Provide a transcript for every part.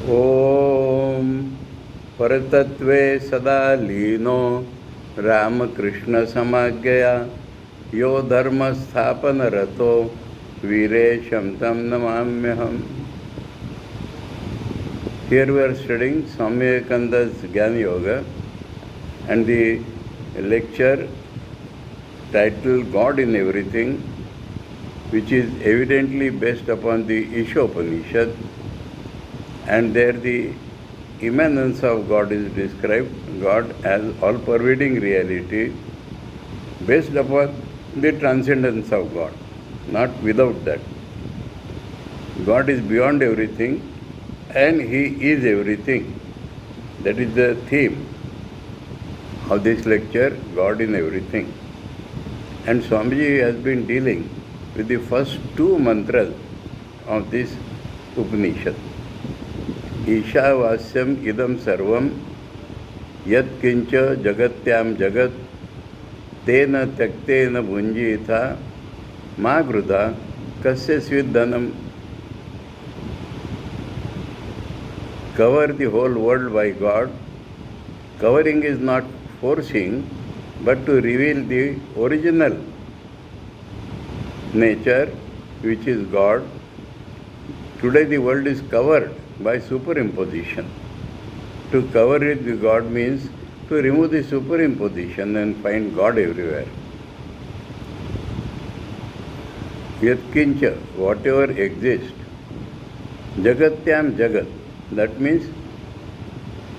ओम परतत्वे सदा लीनो रामकृष्णसमाज्ञया यो धर्मस्थापनरतो वीरेशं तं नमाम्यहम्. Here we are studying Swami Vivekananda's Jnana Yoga and the lecture titled God in Everything, which is evidently based upon the Ishopanishad, and there the immanence of God is described, God as all-pervading reality based upon the transcendence of God, not without that. God is beyond everything and He is everything. That is the theme of this lecture, God in everything. And Swamiji has been dealing with the first two mantras of this Upanishad. ईशावास्यम इदम सर्वम यत् किंच जगत्याम जगत तेन त्यक्तेन भुंजीथा मा गृधा कस्य स्विद्धनम. Cover the whole world by God. Covering is not forcing, but to reveal the original nature, which is God. Today the world is covered by superimposition. To cover it with God means to remove the superimposition and find God everywhere. Yatkincha, whatever exists, jagatyam jagat, that means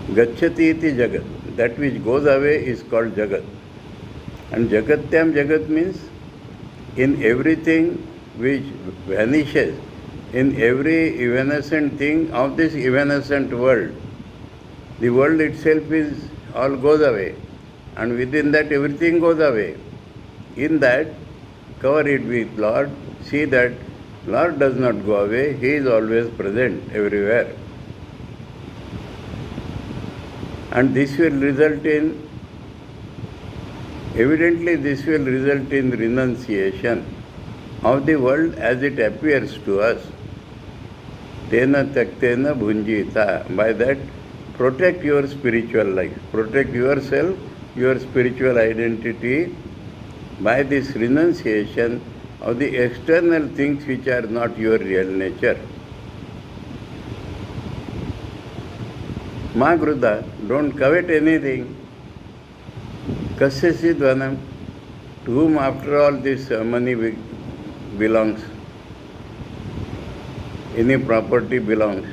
gacchati iti jagat, that which goes away is called jagat. And jagatyam jagat means in everything which vanishes, in every evanescent thing of this evanescent world. The world itself is all goes away, and within that everything goes away. In that, cover it with Lord. See that Lord does not go away, He is always present everywhere. And this will result in, evidently this will result in renunciation of the world as it appears to us. Tena taktena bhunjita. By that, protect your spiritual life. Protect yourself, your spiritual identity by this renunciation of the external things which are not your real nature. Ma grudha, don't covet anything. Kasya sidvanam, to whom after all this money belongs, any property belongs.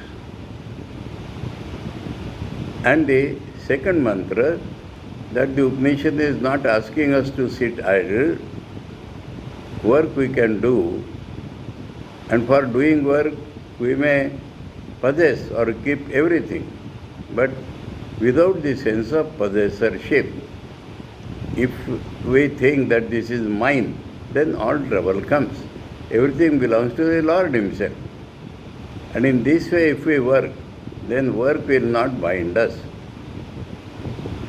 And the second mantra, that the Upanishad is not asking us to sit idle. Work we can do, and for doing work we may possess or keep everything, but without the sense of possessorship. If we think that this is mine, then all trouble comes. Everything belongs to the Lord Himself. And in this way, if we work, then work will not bind us.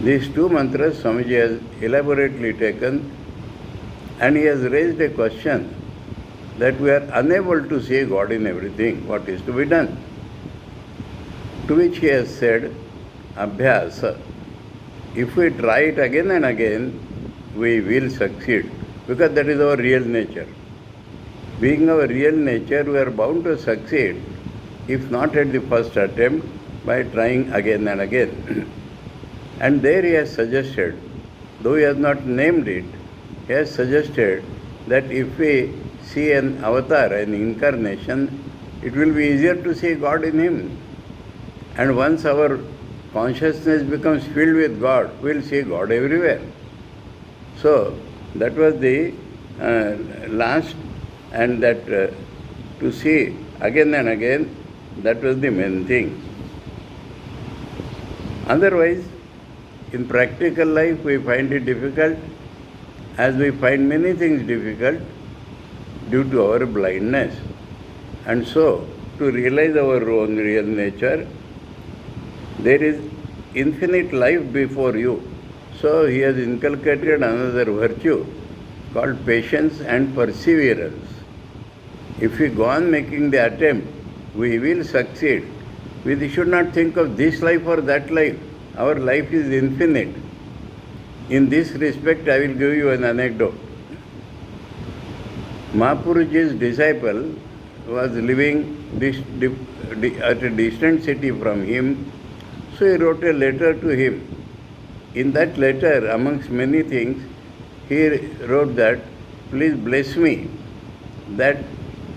These two mantras Swamiji has elaborately taken, and he has raised a question that we are unable to see God in everything. What is to be done? To which he has said, Abhyasa. If we try it again and again, we will succeed, because that is our real nature. Being our real nature, we are bound to succeed, if not at the first attempt, by trying again and again. And there he has suggested, though he has not named it, he has suggested that if we see an avatar, an incarnation, it will be easier to see God in him. And once our consciousness becomes filled with God, we will see God everywhere. So, that was the last, and that to see again and again, that was the main thing. Otherwise, in practical life, we find it difficult, as we find many things difficult due to our blindness. And so, to realize our own real nature, there is infinite life before you. So, he has inculcated another virtue called patience and perseverance. If we go on making the attempt, we will succeed. We should not think of this life or that life. Our life is infinite. In this respect, I will give you an anecdote. Mahapuruji's disciple was living at a distant city from him, so he wrote a letter to him. In that letter, amongst many things, he wrote that, please bless me that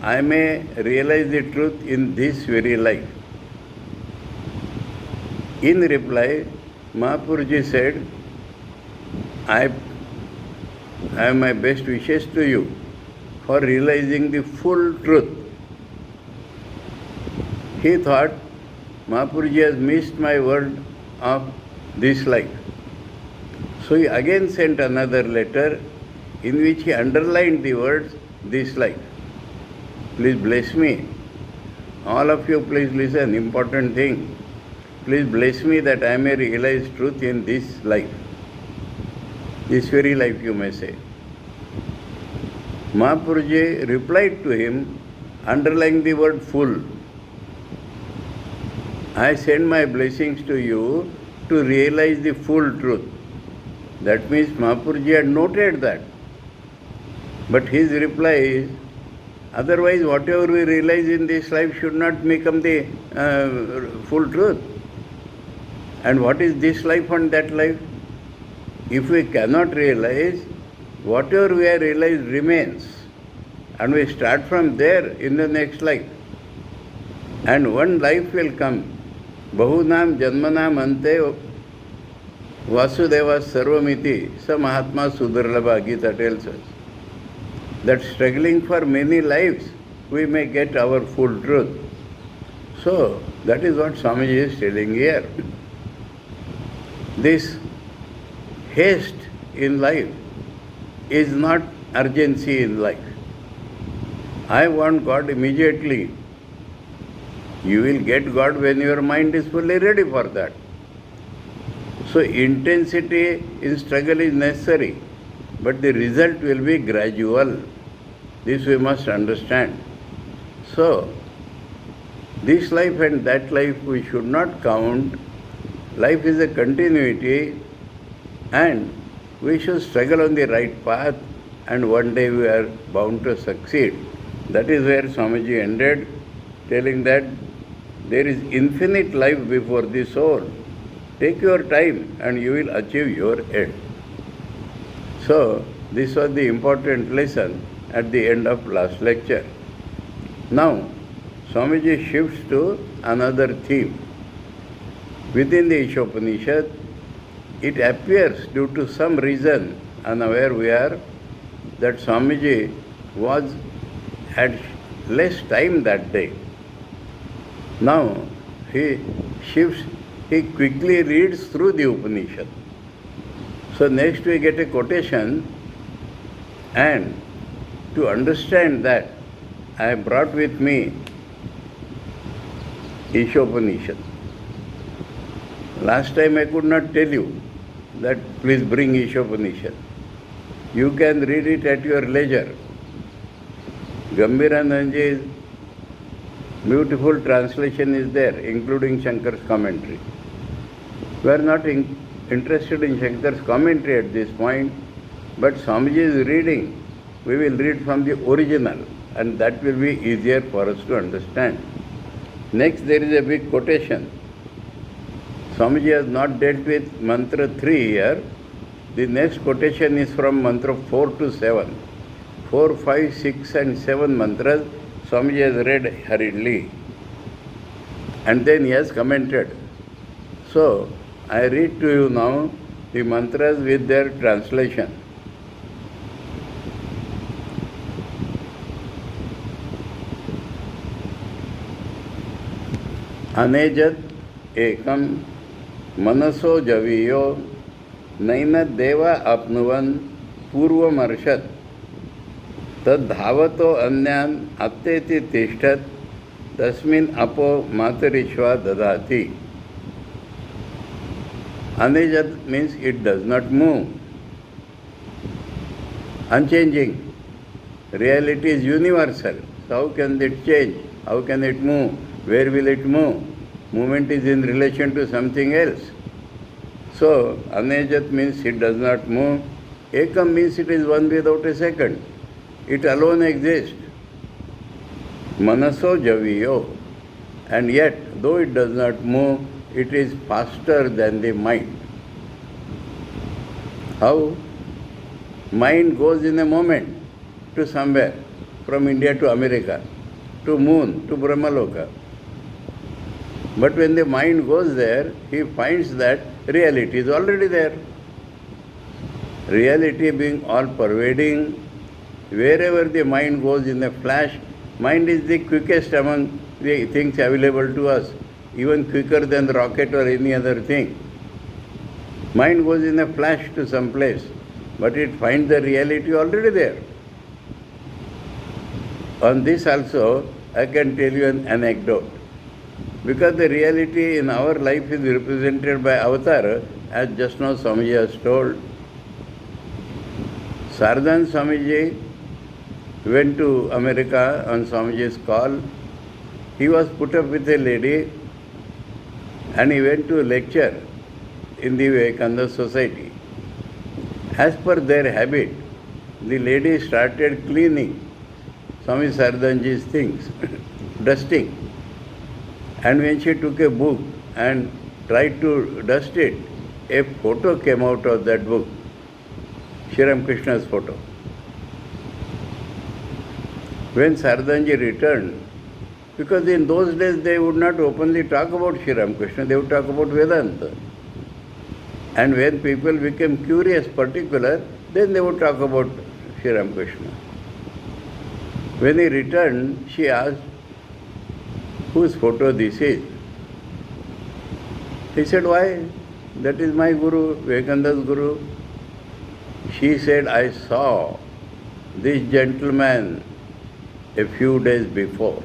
I may realize the truth in this very life. In reply, Mahapuruji said, I have my best wishes to you for realizing the full truth. He thought, Mahapuruji has missed my word of this life. So he again sent another letter in which he underlined the words, this life. Please bless me. All of you, please listen, important thing. Please bless me that I may realize truth in this life. This very life, you may say. Mahapuruji replied to him, underlying the word full. I send my blessings to you to realize the full truth. That means Mahapuruji had noted that. But his reply is, otherwise whatever we realize in this life should not become the full truth. And what is this life and that life? If we cannot realize, whatever we have realized remains. And we start from there in the next life. And one life will come. Bahunam janmanam ante Vasudeva Sarvamiti, sa Mahatma Sudurlabha, Gita tells us. That struggling for many lives, we may get our full truth. So, that is what Swamiji is telling here. This haste in life is not urgency in life. I want God immediately. You will get God when your mind is fully ready for that. So intensity in struggle is necessary, but the result will be gradual. This we must understand. So, this life and that life we should not count. Life is a continuity and we should struggle on the right path and one day we are bound to succeed. That is where Swamiji ended, telling that there is infinite life before the soul. Take your time and you will achieve your end. So, this was the important lesson at the end of last lecture. Now, Swamiji shifts to another theme. Within the Ishopanishad, it appears due to some reason, unaware we are, that Swamiji had less time that day. Now, he quickly reads through the Upanishad. So next we get a quotation, and to understand that, I brought with me Ishopanishad. Last time I could not tell you that please bring Ishopanishad. You can read it at your leisure. Gambhiranandaji's beautiful translation is there, including Shankar's commentary. We are not interested in Shankar's commentary at this point, but Swamiji is reading. We will read from the original, and that will be easier for us to understand. Next, there is a big quotation. Swamiji has not dealt with mantra 3 here. The next quotation is from mantra 4 to 7. 4, 5, 6 and 7 mantras Swamiji has read hurriedly. And then he has commented. So, I read to you now the mantras with their translation. Anejat ekam manaso javiyo naina deva apnuvan purvam arshat tad dhavato anyan atteti tishtat tasmin apo matarishva dadati. Anejat means it does not move. Unchanging. Reality is universal. So how can it change? How can it move? Where will it move? movement is in relation to something else. So, anejat means it does not move. Ekam means it is one without a second. It alone exists. Manaso javiyo. And yet, though it does not move, it is faster than the mind. How? Mind goes in a moment to somewhere, from India to America, to moon, to Brahmaloka. But when the mind goes there, he finds that reality is already there. Reality being all pervading, wherever the mind goes in a flash, mind is the quickest among the things available to us, even quicker than the rocket or any other thing. Mind goes in a flash to some place, but it finds the reality already there. On this also, I can tell you an anecdote. Because the reality in our life is represented by avatar, as just now Swamiji has told. Sardan Swamiji went to America on Swamiji's call. He was put up with a lady and he went to lecture in the Vivekananda Society. As per their habit, the lady started cleaning Swami Sardanji's things, dusting. And when she took a book and tried to dust it, a photo came out of that book, Sri Ramakrishna's photo. When Sardanji returned, because in those days they would not openly talk about Sri Ramakrishna, they would talk about Vedanta. And when people became curious, particular, then they would talk about Sri Ramakrishna. When he returned, she asked, whose photo this is? He said, why? That is my Guru, Vivekananda's Guru. She said, I saw this gentleman a few days before,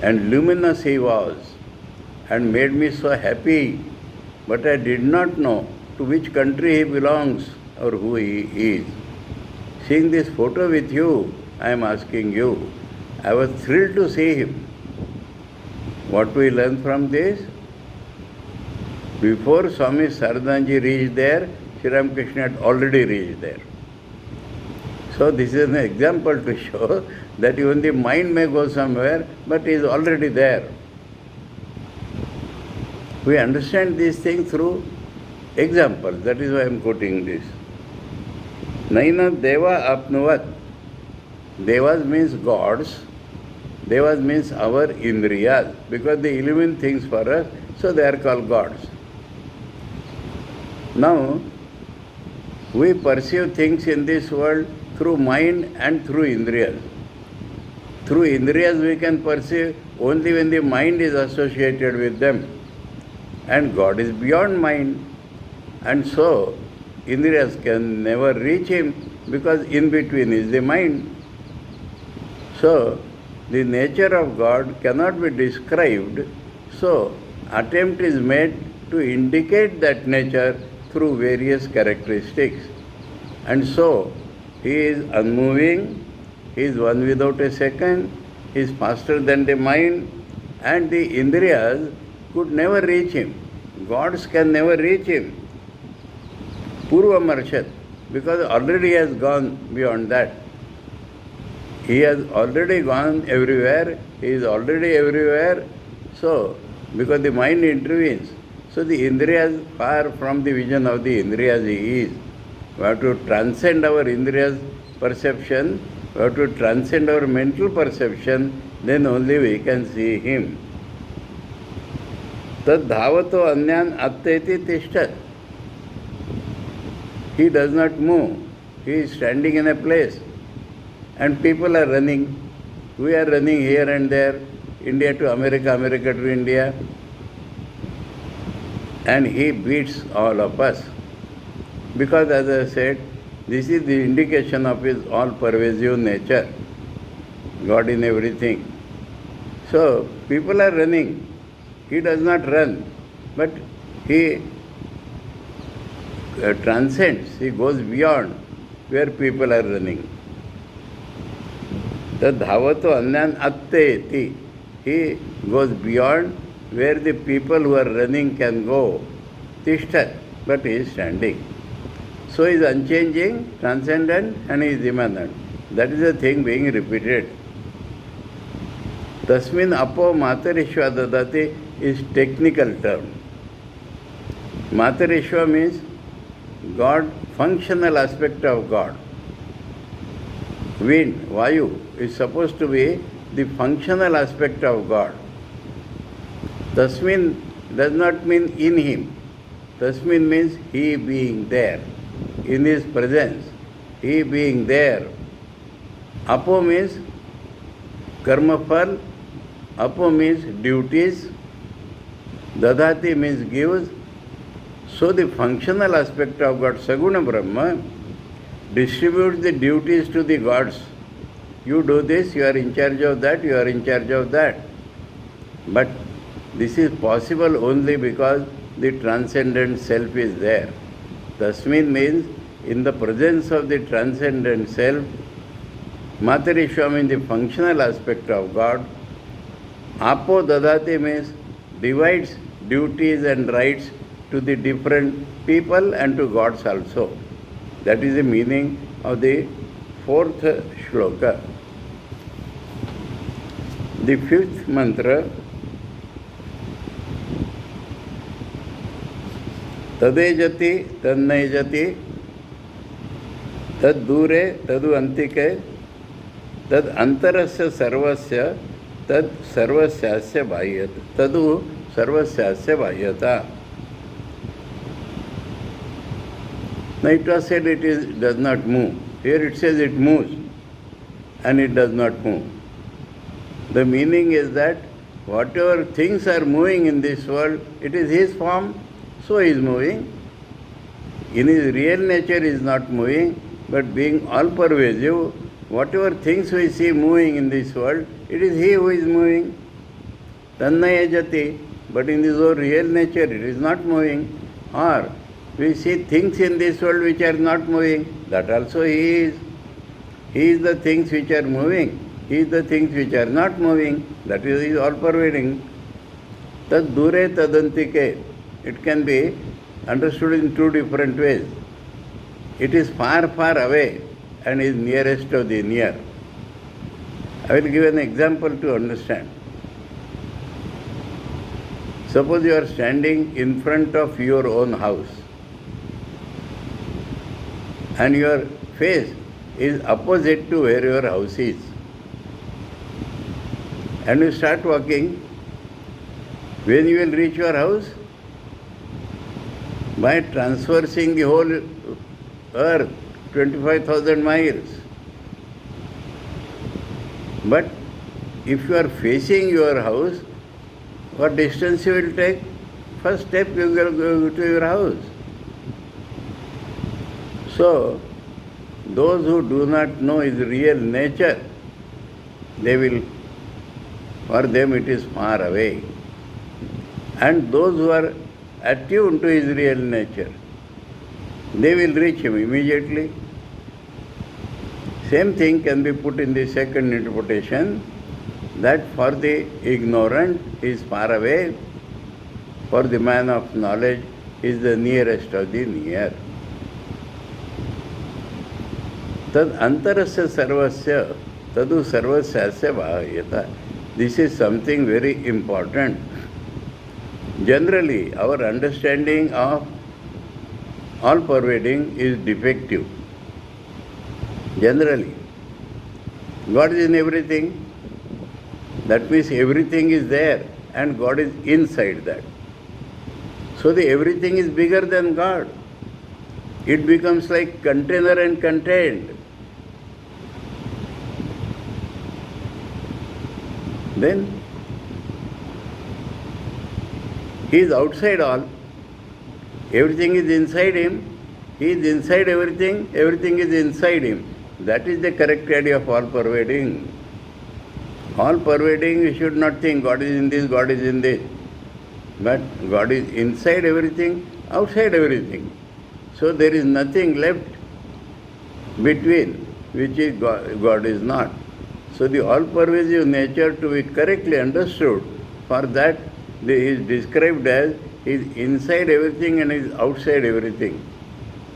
and luminous he was, and made me so happy, but I did not know to which country he belongs or who he is. Seeing this photo with you, I am asking you, I was thrilled to see him. What we learn from this? Before Swami Sardanji reached there, Sri Ramakrishna had already reached there. So this is an example to show that even the mind may go somewhere, but is already there. We understand these things through examples. That is why I am quoting this. Naina Deva Apnuvat. Devas means gods. Devas means our indriyas, because they illumine things for us, so they are called gods. Now, we perceive things in this world through mind and through indriyas. Through indriyas we can perceive only when the mind is associated with them. And God is beyond mind. And so, indriyas can never reach Him because in between is the mind. So, the nature of God cannot be described, so attempt is made to indicate that nature through various characteristics. And so, He is unmoving, He is one without a second, He is faster than the mind, and the indriyas could never reach Him. Gods can never reach Him. Purva Marshat, because already He has gone beyond that. He has already gone everywhere, He is already everywhere, so, because the mind intervenes, so the indriyas, far from the vision of the indriyas He is. We have to transcend our indriyas perception, we have to transcend our mental perception, then only we can see Him. Tad dhavato anyan atteti tishtat. He does not move, He is standing in a place. And people are running. We are running here and there, India to America, America to India. And He beats all of us. Because as I said, this is the indication of His all-pervasive nature. God in everything. So, people are running. He does not run. But He transcends. He goes beyond where people are running. Tad dhavato anyan atteti. He goes beyond where the people who are running can go. Tishtat, but he is standing. So he is unchanging, transcendent, and he is immanent. That is the thing being repeated. Tasmin apo matarishva dadati is technical term. Matarishva means God, functional aspect of God. Wind, Vayu, is supposed to be the functional aspect of God. Tasmin does not mean in him. Tasmin means he being there, in his presence, he being there. Apo means karmafal, apo means duties, dadati means gives. So the functional aspect of God, Saguna Brahma, distributes the duties to the gods. You do this, you are in charge of that, you are in charge of that. But this is possible only because the transcendent self is there. Tasmin means in the presence of the transcendent self. Matarishwa means the functional aspect of God. Apo dadati means divides duties and rights to the different people and to gods also. That is the meaning of the fourth shloka. The fifth mantra, Tadejati, Tannejati, Tad Dure, Tadu Antike, Tad Antarasya Sarvasya, Tad Sarvasyasya Bhayyata, Tadu Sarvasyasya Bhayyata. Now it was said it does not move. Here it says it moves and it does not move. The meaning is that whatever things are moving in this world, it is his form, so he is moving. In his real nature he is not moving, but being all-pervasive, whatever things we see moving in this world, it is he who is moving. Tannaya jati, but in his own real nature it is not moving. Or we see things in this world which are not moving, that also he is. He is the things which are moving. He is the things which are not moving. That is, he is all-pervading. Tad dure tadantike. It can be understood in two different ways. It is far, far away and is nearest to the near. I will give an example to understand. Suppose you are standing in front of your own house and your face is opposite to where your house is. And you start walking. When you will reach your house? By traversing the whole earth, 25,000 miles. But if you are facing your house, what distance you will take? First step you will go to your house. So, those who do not know his real nature, for them it is far away. And those who are attuned to his real nature, they will reach him immediately. Same thing can be put in the second interpretation, that for the ignorant he is far away, for the man of knowledge he is the nearest of the near. Tad antarasya sarvasya, tadu sarvasyasya bhavyata. This is something very important. Generally, our understanding of all-pervading is defective. Generally. God is in everything. That means everything is there and God is inside that. So the everything is bigger than God. It becomes like container and contained. Then he is outside all. Everything is inside him. He is inside everything. Everything is inside him. That is the correct idea of all-pervading. All-pervading, you should not think God is in this, God is in this. But God is inside everything, outside everything. So there is nothing left between, which is God is not. So the all-pervasive nature to be correctly understood, for that he is described as he is inside everything and is outside everything.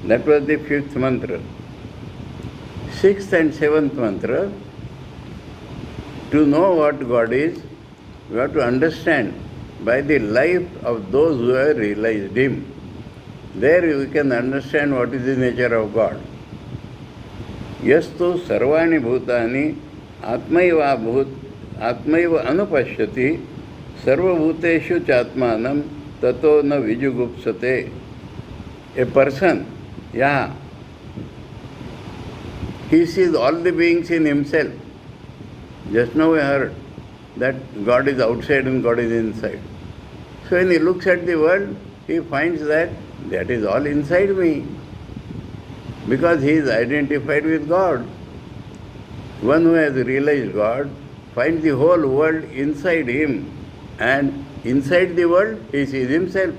That was the fifth mantra. Sixth and seventh mantra, to know what God is, we have to understand by the life of those who have realized Him. There you can understand what is the nature of God. Yastu sarvani bhutani atmaiva anupashyati sarvabhuteshu chatmanam tato na vijugupsate. A person, he sees all the beings in himself. Just now I heard that God is outside and God is inside. So when he looks at the world, he finds that is all inside me, because he is identified with God. One who has realized God finds the whole world inside him, and inside the world he sees himself.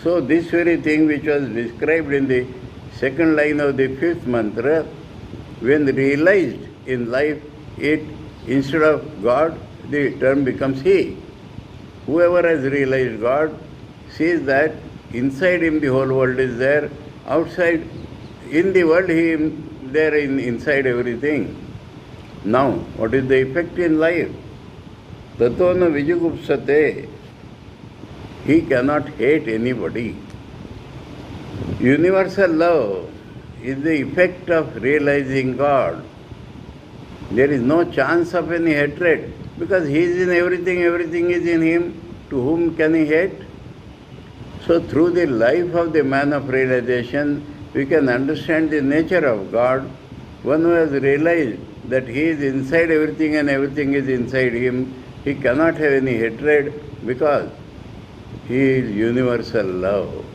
So this very thing which was described in the second line of the fifth mantra, when realized in life, it instead of God, the term becomes He. Whoever has realized God sees that inside him the whole world is there, outside in the world he is there inside everything. Now, what is the effect in life? Tato na vijugupsate. He cannot hate anybody. Universal love is the effect of realizing God. There is no chance of any hatred, because he is in everything, everything is in him. To whom can he hate? So through the life of the man of realization, we can understand the nature of God. One who has realized that he is inside everything and everything is inside him, he cannot have any hatred, because he is universal love.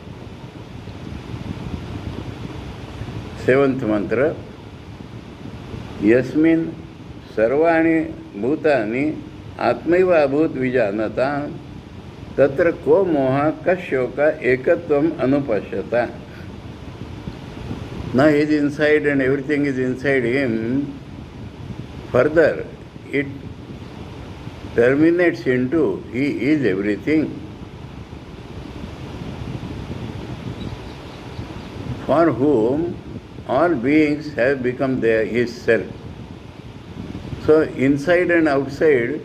Seventh mantra, Yasmin sarvani bhutani atmaiva abhut vijanata tatra ko moha kashoka ekatvam anupashyata. Now he is inside and everything is inside him. Further, it terminates into he is everything. For whom all beings have become his self. So inside and outside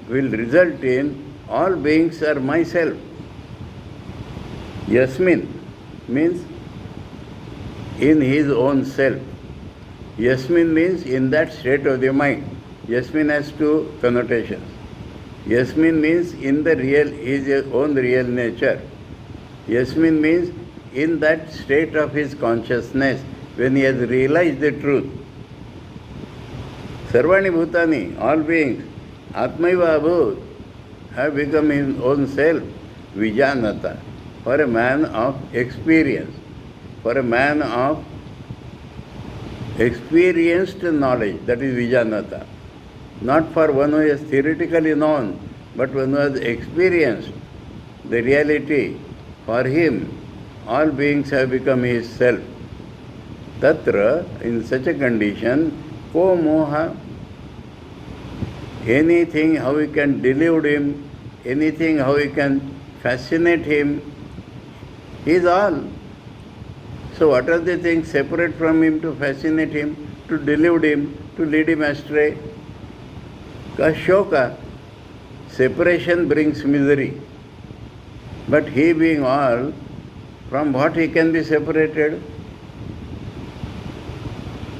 will result in all beings are myself. Yasmin means in his own self. Yasmin means in that state of the mind. Yasmin has two connotations. Yasmin means in the real, his own real nature. Yasmin means in that state of his consciousness, when he has realized the truth. Sarvani bhutani, all beings, atmaiva abhut, have become his own self, vijanata, for a man of experience, for a man of experienced knowledge, that is vijanata. Not for one who has theoretically known, but one who has experienced the reality. For him, all beings have become his self. Tatra, in such a condition, ko moha, anything how we can delude him, anything how we can fascinate him, he is all. So what are the things separate from him to fascinate him, to delude him, to lead him astray? Kashoka, separation brings misery. But he being all, from what he can be separated?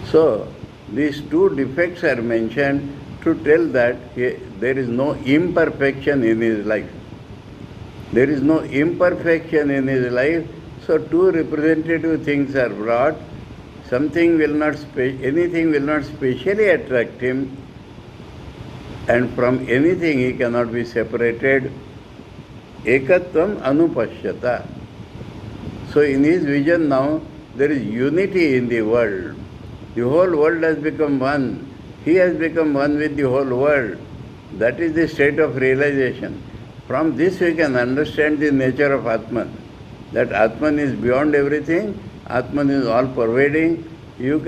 So, these two defects are mentioned to tell that there is no imperfection in his life. There is no imperfection in his life, so two representative things are brought. Anything will not specially attract him, and from anything he cannot be separated. Ekatvam anupashyata. So in his vision now, there is unity in the world. The whole world has become one. He has become one with the whole world. That is the state of realization. From this we can understand the nature of Atman. That Atman is beyond everything. Atman is all pervading. We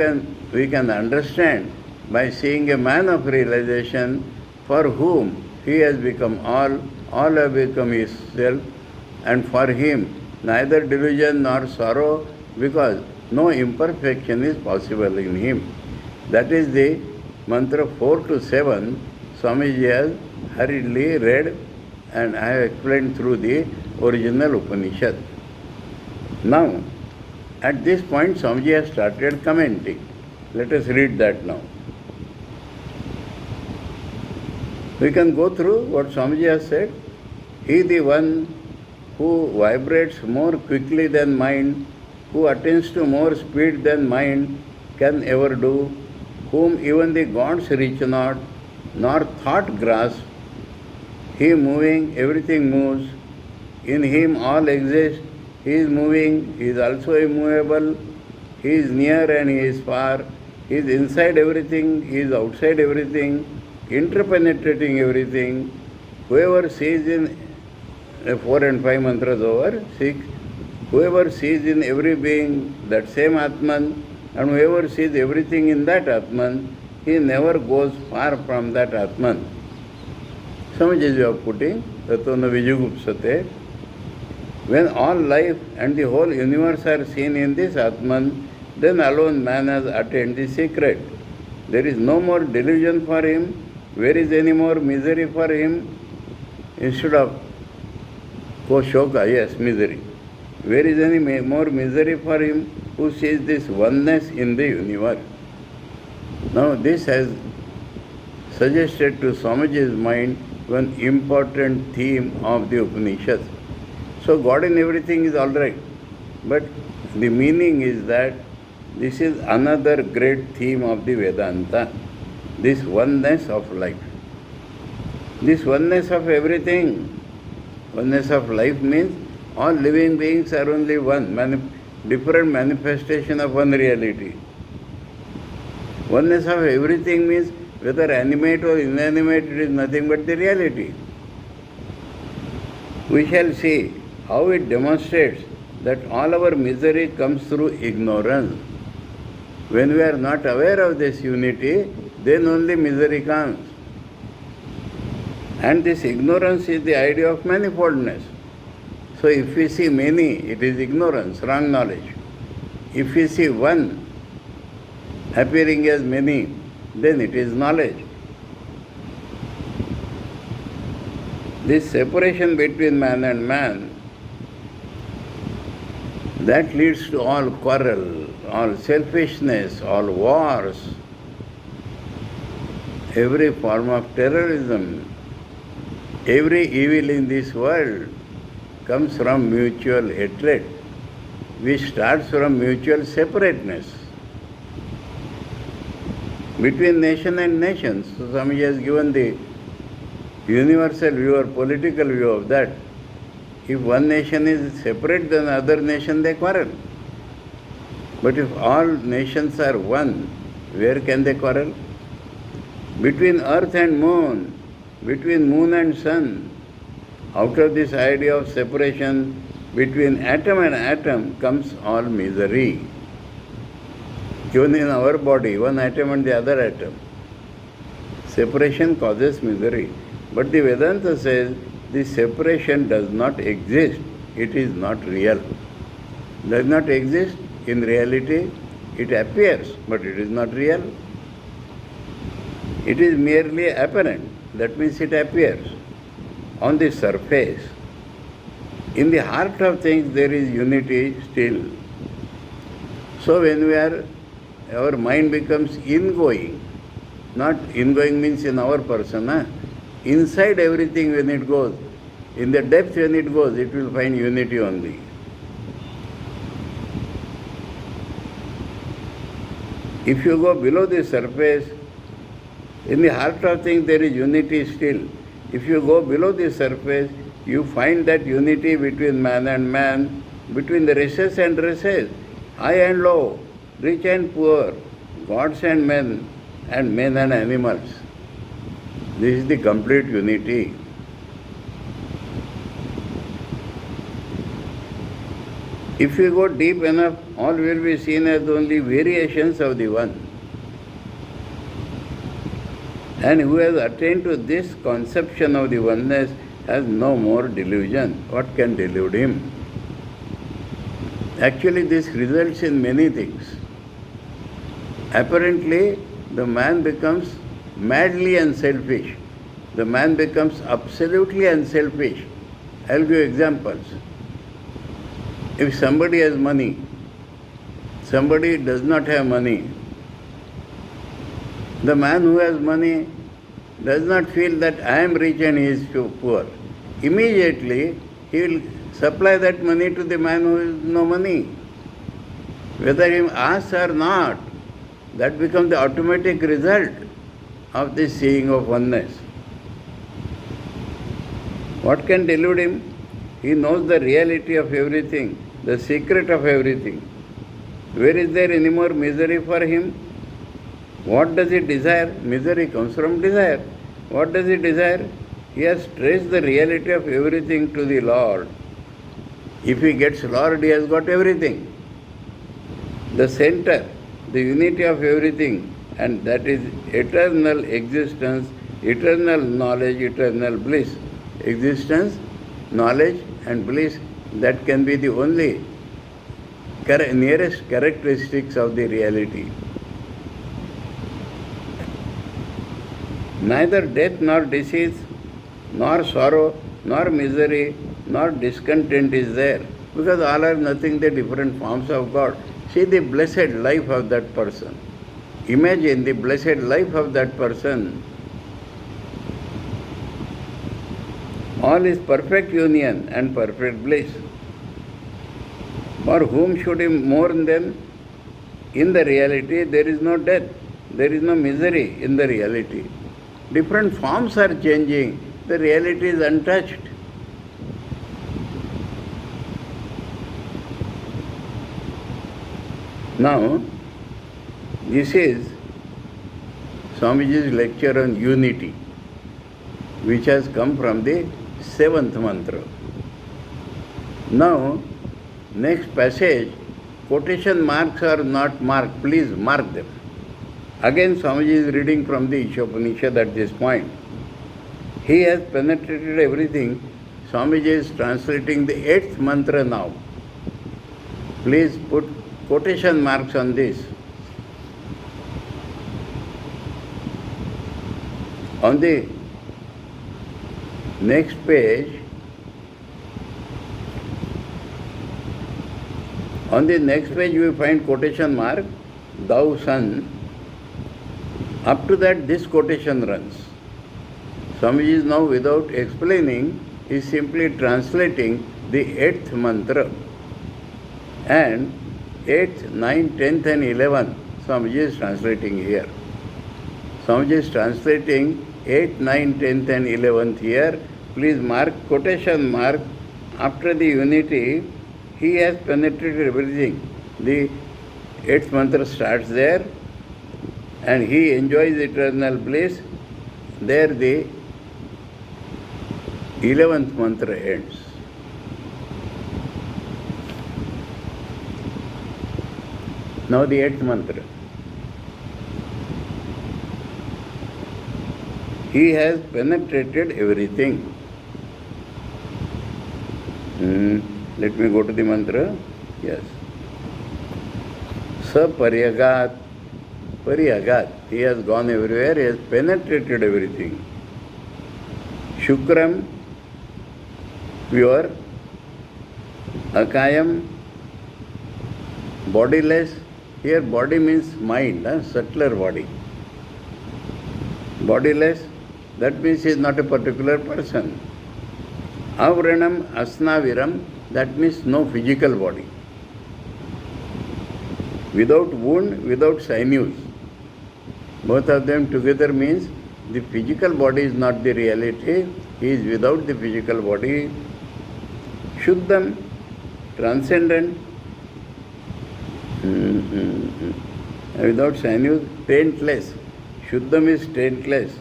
can understand by seeing a man of realization for whom He has become all have become his self, and for him neither delusion nor sorrow, because no imperfection is possible in him. That is the mantra 4 to 7 Swamiji has hurriedly read, and I have explained through the original Upanishad. Now, at this point Swamiji has started commenting. Let us read that now. We can go through what Swamiji has said. He, the one who vibrates more quickly than mind, who attains to more speed than mind can ever do, whom even the gods reach not, nor thought grasp. He moving, everything moves. In him all exist. He is moving, he is also immovable. He is near and he is far. He is inside everything, he is outside everything, interpenetrating everything. Whoever sees in 4 and 5 mantras over, 6, whoever sees in every being that same Atman, and whoever sees everything in that Atman, he never goes far from that Atman. Swamiji is putting Tattvana Vijayagupsate. When all life and the whole universe are seen in this Atman, then alone man has attained the secret. There is no more delusion for him. Where is any more misery for him? Instead of Koshoka, yes, misery. Where is any more misery for him who sees this oneness in the universe? Now this has suggested to Swamiji's mind one important theme of the Upanishads. So God in everything is all right, but the meaning is that this is another great theme of the Vedanta, this oneness of life. This oneness of everything. Oneness of life means all living beings are only one, different manifestation of one reality. Oneness of everything means whether animate or inanimate, it is nothing but the reality. We shall see how it demonstrates that all our misery comes through ignorance. When we are not aware of this unity, then only misery comes. And this ignorance is the idea of manifoldness. So if we see many, it is ignorance, wrong knowledge. If we see one appearing as many, then it is knowledge. This separation between man and man, that leads to all quarrel, all selfishness, all wars, every form of terrorism, every evil in this world comes from mutual hatred, which starts from mutual separateness between nation and nations. So Swamiji has given the universal view or political view of that. If one nation is separate, then other nation they quarrel. But if all nations are one, where can they quarrel? Between earth and moon, between moon and sun, out of this idea of separation between atom and atom comes all misery. Even in our body, one atom and the other atom, separation causes misery. But the Vedanta says this separation does not exist. It is not real. Does not exist in reality. It appears, but it is not real. It is merely apparent. That means it appears on the surface. In the heart of things there is unity still. So when our mind becomes ingoing, not ingoing means in our person, inside everything when it goes, in the depth when it goes, it will find unity only. If you go below the surface, in the heart of things there is unity still. If you go below the surface, you find that unity between man and man, between the races and races, high and low, rich and poor, gods and men and animals. This is the complete unity. If you go deep enough, all will be seen as only variations of the one. And who has attained to this conception of the oneness has no more delusion. What can delude him? Actually, this results in many things. Apparently, the man becomes madly unselfish. The man becomes absolutely unselfish. I'll give examples. If somebody has money, somebody does not have money, the man who has money does not feel that I am rich and he is poor. Immediately, he will supply that money to the man who has no money. Whether he asks or not, that becomes the automatic result of this seeing of oneness. What can delude him? He knows the reality of everything, the secret of everything. Where is there any more misery for him? What does he desire? Misery comes from desire. What does he desire? He has traced the reality of everything to the Lord. If he gets Lord, he has got everything. The center, the unity of everything, and that is eternal existence, eternal knowledge, eternal bliss. Existence, knowledge and bliss, that can be the only nearest characteristics of the reality. Neither death nor disease, nor sorrow, nor misery, nor discontent is there, because all are nothing, the different forms of God. See the blessed life of that person. Imagine the blessed life of that person. All is perfect union and perfect bliss. For whom should he mourn then? In the reality, there is no death, there is no misery in the reality. Different forms are changing, the reality is untouched. Now, this is Swamiji's lecture on unity, which has come from the 7th mantra. Now, next passage, quotation marks are not marked, please mark them. Again, Swamiji is reading from the Ishopanishad at this point. He has penetrated everything. Swamiji is translating the 8th mantra now. Please put quotation marks on this. On the next page, we find quotation mark, thou son. Up to that, this quotation runs. Swamiji is now, without explaining, is simply translating the 8th mantra. And 8th, 9th, 10th and 11th, Swamiji is translating here. Swamiji is translating 8th, 9th, 10th and 11th here. Please mark quotation mark. After the unity, he has penetrated everything. The 8th mantra starts there and he enjoys eternal bliss. There the 11th mantra ends. Now the 8th mantra. He has penetrated everything. Let me go to the mantra. Yes. Sapariyagat. Pariyagat. He has gone everywhere. He has penetrated everything. Shukram. Pure. Akayam. Bodiless. Here body means mind, subtler body. Bodiless, that means he is not a particular person. Avranam asnaviram, that means no physical body. Without wound, without sinews. Both of them together means the physical body is not the reality, he is without the physical body. Shuddham, transcendent. Without sinews, taintless. Shuddham is taintless.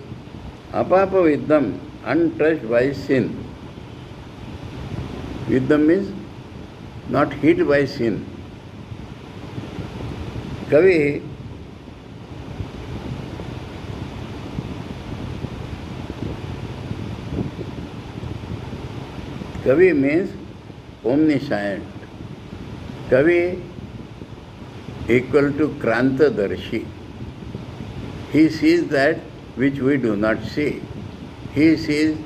Apapa viddham, untouched by sin. Viddham means not hit by sin. Kavi Kavi means omniscient. Kavi equal to Krantadarshi. He sees that which we do not see. He sees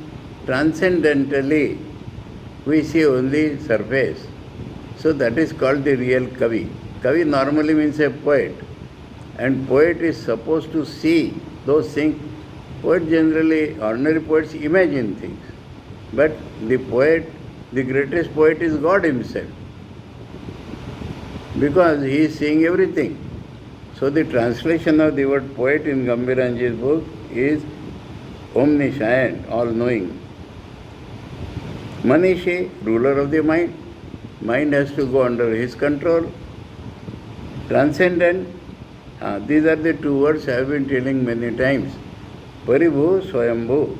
transcendentally. We see only surface. So that is called the real Kavi. Kavi normally means a poet. And poet is supposed to see those things. Poet generally, ordinary poets imagine things. But the poet, the greatest poet is God himself. Because he is seeing everything. So the translation of the word poet in Gambhiranji's book is omniscient, all-knowing. Manishi, ruler of the mind. Mind has to go under his control. Transcendent, these are the two words I have been telling many times. Paribhu, Swayambhu.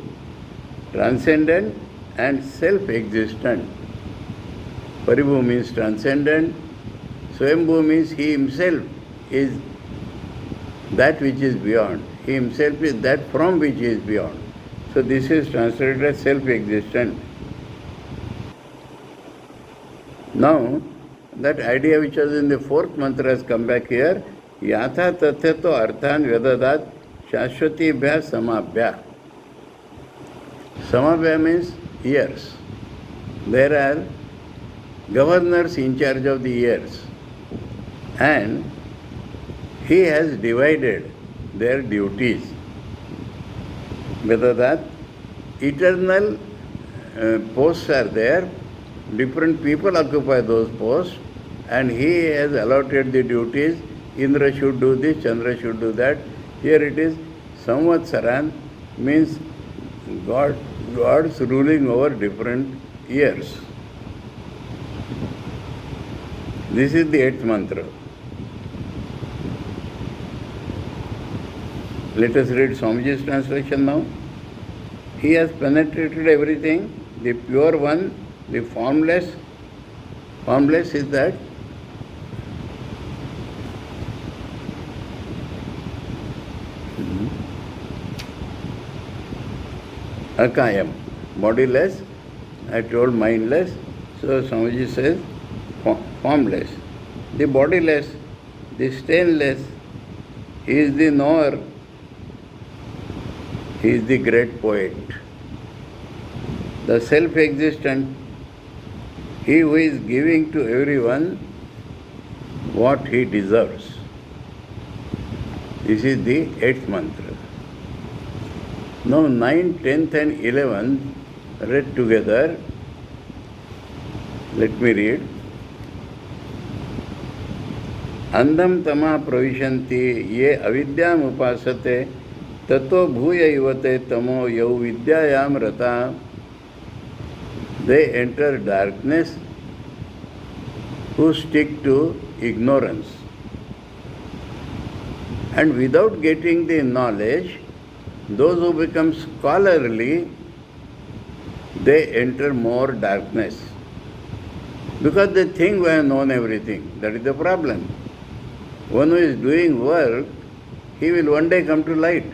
Transcendent and self-existent. Paribhu means transcendent. Swayambhu means he himself is that which is beyond. He himself is that from which he is beyond. So this is translated as self-existent. Now, that idea which was in the fourth mantra has come back here. Yatha tatyato arthan vedadat shashwatibhya samabhya. Samabhya means years. There are governors in charge of the years. And he has divided their duties. Vedadat, eternal posts are there. Different people occupy those posts, and he has allotted the duties. Indra should do this, Chandra should do that. Here it is Samvatsaran, means God's ruling over different years. This is the eighth mantra. Let us read Swamiji's translation now. He has penetrated everything, the pure one, the formless. Formless is that Akayam, bodiless. I told mindless. So Swamiji says formless. The bodiless, the stainless, he is the knower. He is the great poet. The self-existent, he who is giving to everyone what he deserves. This is the eighth mantra. Now 9, 10th and 11th read together. Let me read. Andham tama pravishanti ye avidyam upasate tato bhuya ivate tamo yau vidyayam rata. They enter darkness who stick to ignorance. And without getting the knowledge, those who become scholarly, they enter more darkness. Because they think we have known everything. That is the problem. One who is doing work, he will one day come to light.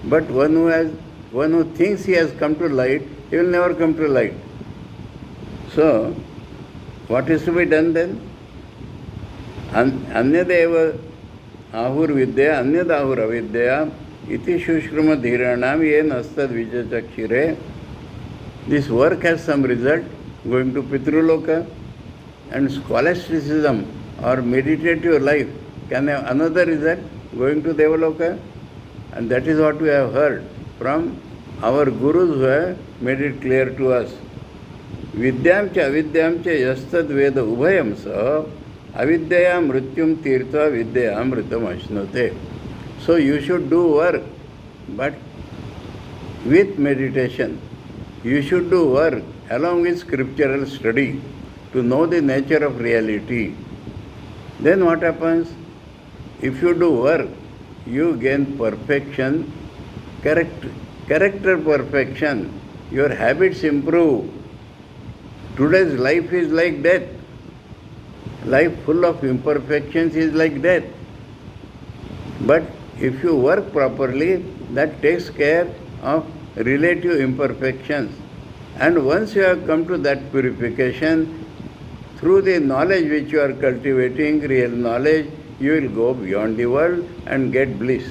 But one who thinks he has come to light, he will never come to light. So, what is to be done then? Anyadeva ahur vidya, anyadahur avidya, iti shushkrama dhiranam ye nastad vijachakshire. This work has some result, going to Pitruloka, and scholasticism or meditative life can have another result, going to Devaloka. And that is what we have heard from our gurus who have made it clear to us. Vidyam cha avidyam cha yastad veda ubhayam sa avidyaya mrityum tirtva vidyaya mritam ashnute. So you should do work, but with meditation. You should do work along with scriptural study to know the nature of reality. Then what happens? If you do work, you gain perfection, character perfection. Your habits improve. Today's life is like death. Life full of imperfections is like death. But if you work properly, that takes care of relative imperfections. And once you have come to that purification, through the knowledge which you are cultivating, real knowledge, you will go beyond the world and get bliss.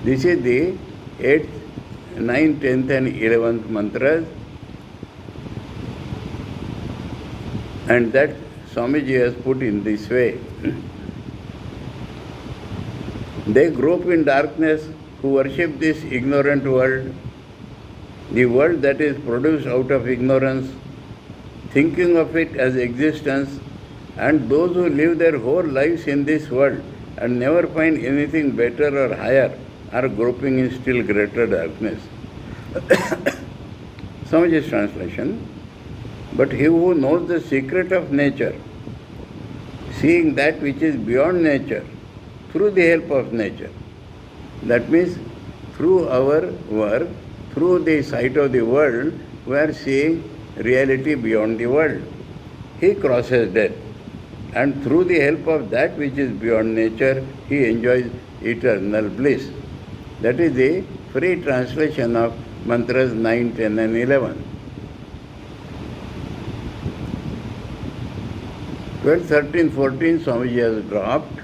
This is the 8th, 9th, 10th and 11th mantras. And that Swamiji has put in this way. They grope in darkness who worship this ignorant world, the world that is produced out of ignorance, thinking of it as existence, and those who live their whole lives in this world and never find anything better or higher are groping in still greater darkness. Swamiji's translation. But he who knows the secret of nature, seeing that which is beyond nature, through the help of nature, that means through our work, through the sight of the world, we are seeing reality beyond the world. He crosses death. And through the help of that which is beyond nature, he enjoys eternal bliss. That is the free translation of mantras 9, 10 and 11. 12, 13, 14 Swamiji has dropped,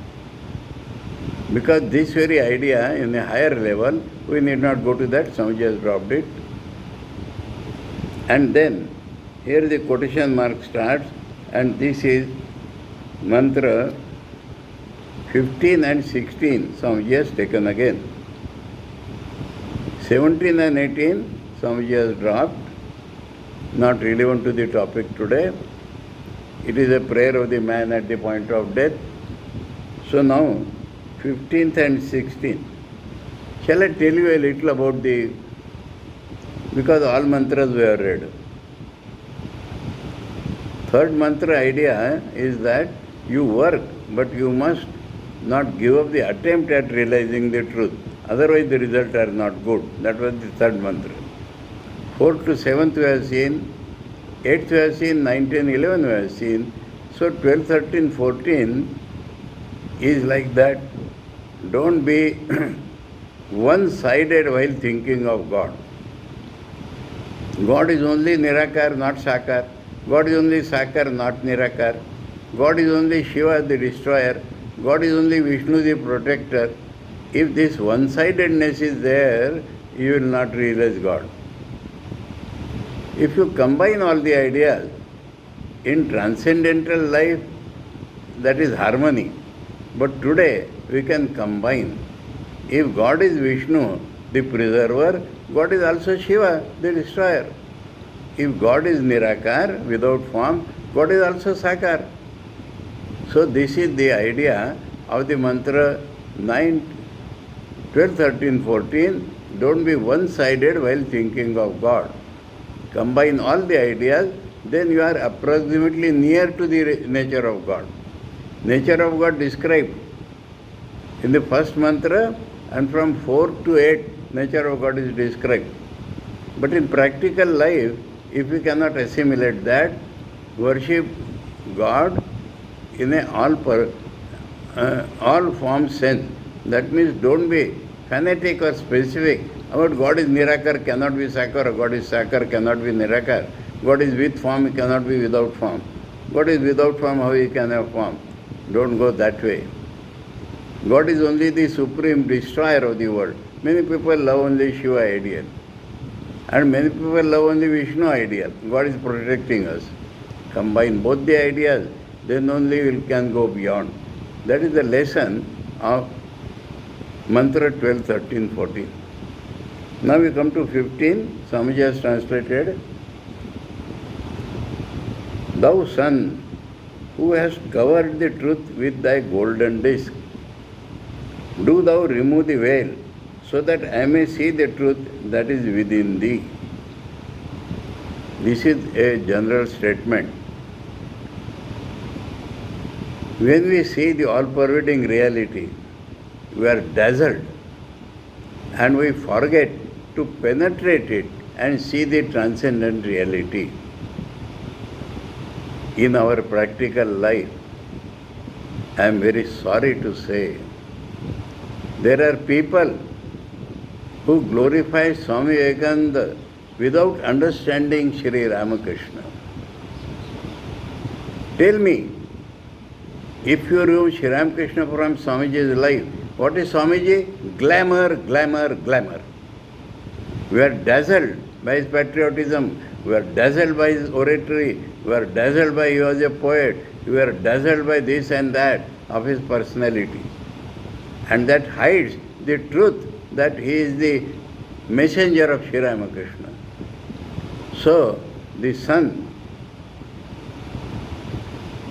because this very idea in a higher level, we need not go to that, Swamiji has dropped it. And then, here the quotation mark starts, and this is mantra 15 and 16, Swamiji has taken again. 17 and 18, Swamiji has dropped, not relevant to the topic today. It is a prayer of the man at the point of death. So now, 15th and 16th. Shall I tell you a little about because all mantras we have read. Third mantra idea is that you work, but you must not give up the attempt at realizing the truth. Otherwise the results are not good. That was the third mantra. 4th to 7th we have seen. 8th we have seen, 9, 10, 11 we have seen. So 12, 13, 14 is like that. Don't be one-sided while thinking of God. God is only Nirakar, not Sakar. God is only Sakar, not Nirakar. God is only Shiva, the destroyer. God is only Vishnu, the protector. If this one-sidedness is there, you will not realize God. If you combine all the ideas, in transcendental life, that is harmony. But today, we can combine. If God is Vishnu, the preserver, God is also Shiva, the destroyer. If God is Nirakar, without form, God is also Sakar. So this is the idea of the mantra 9, 12, 13, 14. Don't be one-sided while thinking of God. Combine all the ideas, then you are approximately near to the nature of God. Nature of God described in the first mantra, and from 4 to 8, nature of God is described. But in practical life, if we cannot assimilate that, worship God in a all form sense. That means don't be fanatic or specific about God is Nirakar, cannot be Sakar, or God is Sakar, cannot be Nirakar. God is with form, he cannot be without form. God is without form, how he can have form? Don't go that way. God is only the supreme destroyer of the world. Many people love only Shiva ideal. And many people love only Vishnu ideal. God is protecting us. Combine both the ideas, then only we can go beyond. That is the lesson of mantra 12, 13, 14. Now we come to 15. Swamiji has translated. Thou sun, who hast covered the truth with thy golden disk, do thou remove the veil, so that I may see the truth that is within thee. This is a general statement. When we see the all-pervading reality, we are dazzled and we forget to penetrate it and see the transcendent reality. In our practical life, I am very sorry to say, there are people who glorify Swami Vivekananda without understanding Sri Ramakrishna. Tell me, if you remove Sri Ramakrishna from Swamiji's life, what is Swamiji? Glamour, glamour, glamour. We are dazzled by his patriotism, we are dazzled by his oratory, we are dazzled by he was a poet, we are dazzled by this and that of his personality. And that hides the truth that he is the messenger of Sri Ramakrishna. So, the son,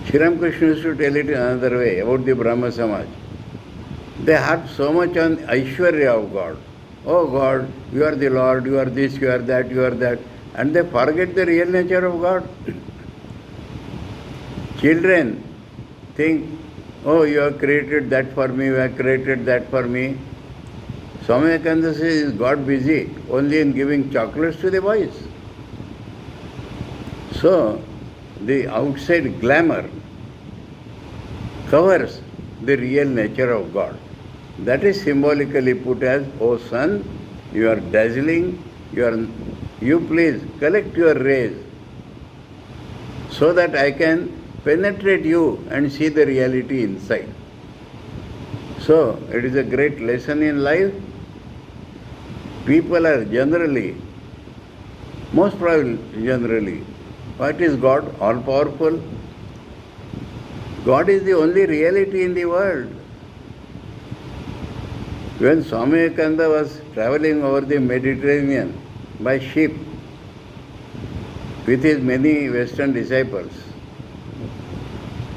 Sri Ramakrishna used to tell it in another way about the Brahma Samaj. They had so much on Aishwarya of God. Oh God, you are the Lord, you are this, you are that, you are that. And they forget the real nature of God. Children think, oh, you have created that for me, you have created that for me. Swami Vivekananda says, is God busy only in giving chocolates to the boys? So, the outside glamour covers the real nature of God. That is symbolically put as, O son, you are dazzling, you please collect your rays so that I can penetrate you and see the reality inside. So, it is a great lesson in life. People are generally, most probably generally, what is God? All powerful. God is the only reality in the world. When Swami Vivekananda was traveling over the Mediterranean by ship with his many Western disciples,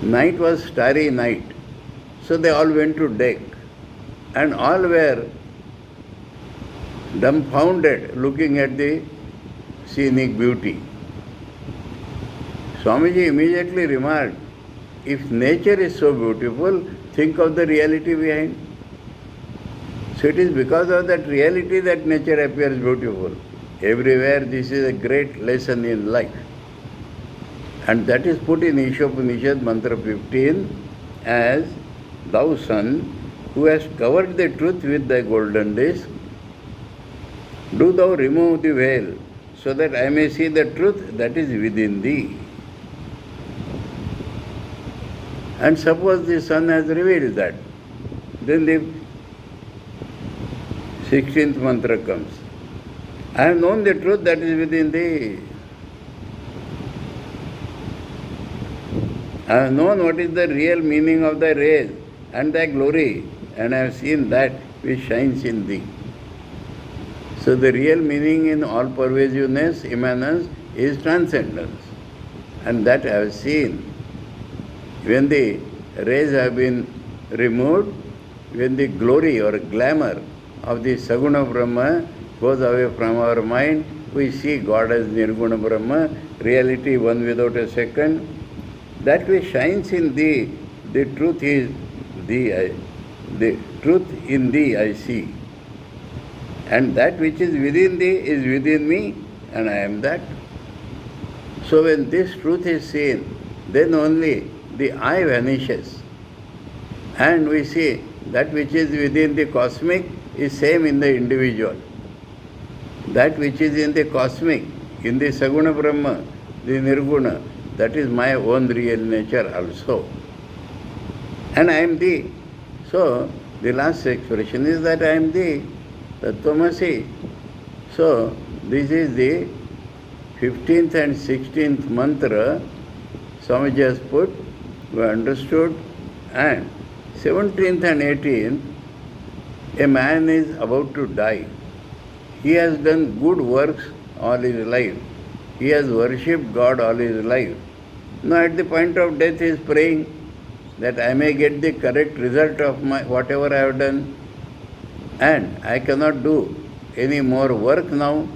night was starry night, so they all went to deck and all were dumbfounded looking at the scenic beauty. Swamiji immediately remarked, if nature is so beautiful, think of the reality behind. So it is because of that reality that nature appears beautiful. Everywhere this is a great lesson in life. And that is put in Ishopanishad Mantra 15 as, Thou son, who hast covered the truth with thy golden disc, do thou remove the veil, so that I may see the truth that is within thee. And suppose the sun has revealed that, then the 16th mantra comes. I have known the truth that is within thee. I have known what is the real meaning of thy rays and thy glory, and I have seen that which shines in thee. So the real meaning in all pervasiveness, immanence, is transcendence. And that I have seen. When the rays have been removed, when the glory or glamour of the Saguna Brahma goes away from our mind, we see God as Nirguna Brahma, reality one without a second. That which shines in thee, the truth is thee, the truth in thee I see. And that which is within thee is within me, and I am that. So when this truth is seen, then only the I vanishes. And we see that which is within the cosmic is same in the individual. That which is in the cosmic, in the Saguna Brahma, the Nirguna, that is my own real nature also. And I am thee. So, the last expression is that I am thee, Tattvamasi. So, this is the 15th and 16th mantra Swamiji has put, we understood, and 17th and 18th, a man is about to die. He has done good works all his life. He has worshipped God all his life. Now at the point of death he is praying that I may get the correct result of my whatever I have done, and I cannot do any more work now,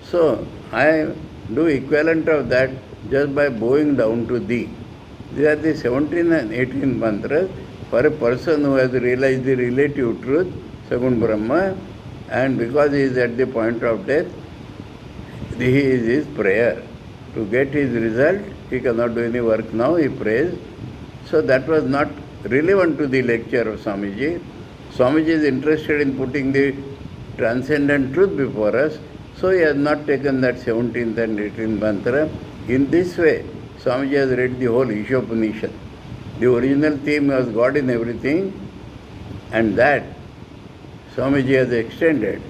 so I do equivalent of that just by bowing down to thee. These are the 17th and 18th mantras for a person who has realized the relative truth, Sagun Brahma, and because he is at the point of death, he is his prayer. To get his result, he cannot do any work now, he prays. So that was not relevant to the lecture of Swamiji. Swamiji is interested in putting the transcendent truth before us, So he has not taken that 17th and 18th mantra. In this way, Swamiji has read the whole Ishopanishad. The original theme was God in everything, and that Swamiji has extended,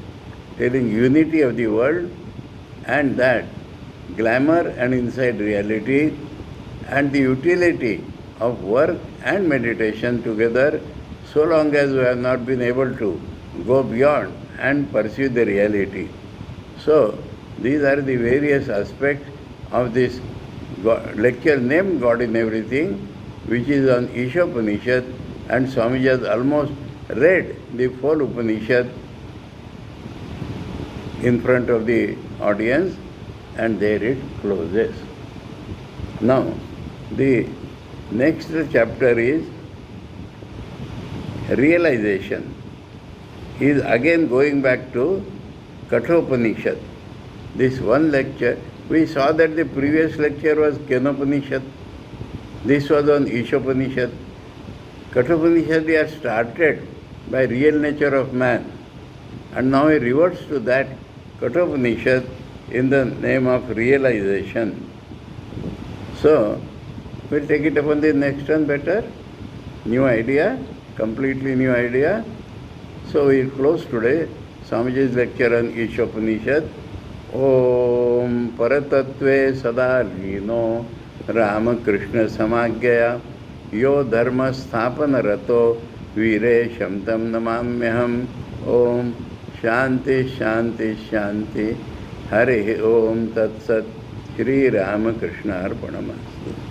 telling unity of the world, and that glamour and inside reality, and the utility of work and meditation together, so long as we have not been able to go beyond and pursue the reality. So, these are the various aspects of this lecture named God in Everything, which is on Ishopanishad, and Swamiji has almost read the full Upanishad in front of the audience, and there it closes. Now, the next chapter is realization. He is again going back to Kathopanishad. This one lecture, we saw that the previous lecture was Kenopanishad. This was on Ishopanishad. Kathopanishad has started by real nature of man, and now he reverts to that Kathopanishad in the name of realization. So, we'll take it upon the next one better. New idea, completely new idea. So, we'll close today Swamiji's lecture on Ishopanishad. Om Paratatve Sadalino Ramakrishna Samagya Yo Dharma Sthapana Rato Vire Shamtam Namamyaham. Om Shanti Shanti Shanti. Hare Om Tat Sat. Shri Ramakrishna Arpanamastu.